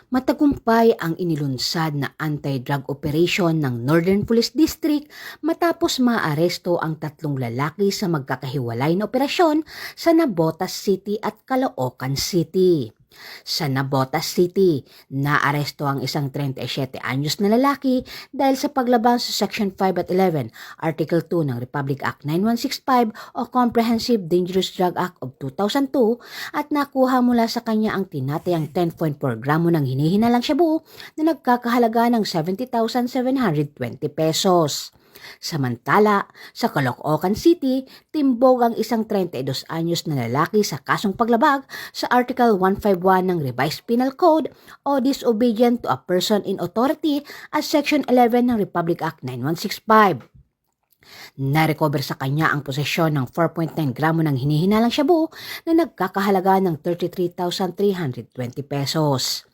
Matagumpay ang inilunsad na anti-drug operation ng Northern Police District matapos maaresto ang 3 lalaki sa magkakahiwalay na operasyon sa Navotas City at Caloocan City. Sa Navotas City, naaresto ang isang 37 anyos na lalaki dahil sa paglabag sa Section 5 at 11, Article 2 ng Republic Act 9165 o Comprehensive Dangerous Drug Act of 2002 at nakuha mula sa kanya ang tinatayang 10.4 gramo ng hinihinalang shabu na nagkakahalaga ng 70,720 pesos. Samantala, sa Caloocan City, timbog ang isang 32 anyos na lalaki sa kasong paglabag sa Article 151 ng Revised Penal Code o Disobedient to a Person in Authority at Section 11 ng Republic Act 9165. Narecover sa kanya ang posesyon ng 4.9 gramo ng hinihinalang shabu na nagkakahalaga ng 33,320 pesos.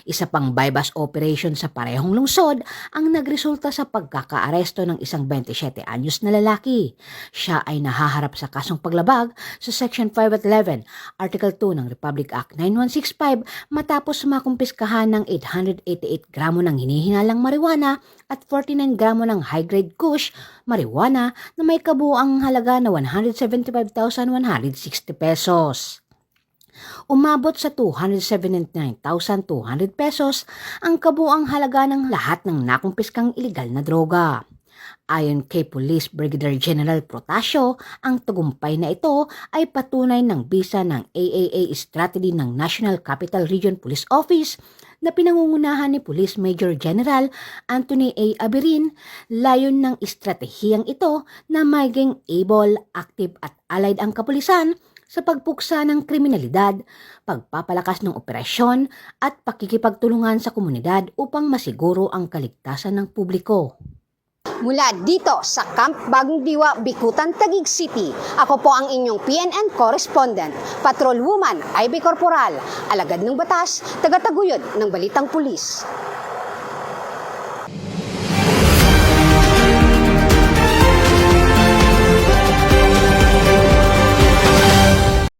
Isa pang bypass operation sa parehong lungsod ang nagresulta sa pagkakaaresto ng isang 27 anyos na lalaki. Siya ay nahaharap sa kasong paglabag sa Section 5 at 11, Article 2 ng Republic Act 9165 matapos makumpiskahan ng 888 gramo ng hinihinalang marijuana at 49 gramo ng high-grade kush marijuana na may kabuuang halaga na 175,160 pesos. Umabot sa 279,200 pesos ang kabuang halaga ng lahat ng nakumpiskang ilegal na droga. Ayon kay Police Brigadier General Protasio, ang tagumpay na ito ay patunay ng bisa ng AAA strategy ng National Capital Region Police Office na pinangungunahan ni Police Major General Anthony A. Abirin. Layon ng estratehiyang ito na maging able, active at allied ang kapulisan sa pagpuksa ng kriminalidad, pagpapalakas ng operasyon at pakikipagtulungan sa komunidad upang masiguro ang kaligtasan ng publiko. Mula dito sa Camp Bagong Diwa, Bikutan, Taguig City, ako po ang inyong PNN correspondent, Patrol Woman Ivy Corporal, alagad ng batas, tagataguyod ng Balitang Pulis.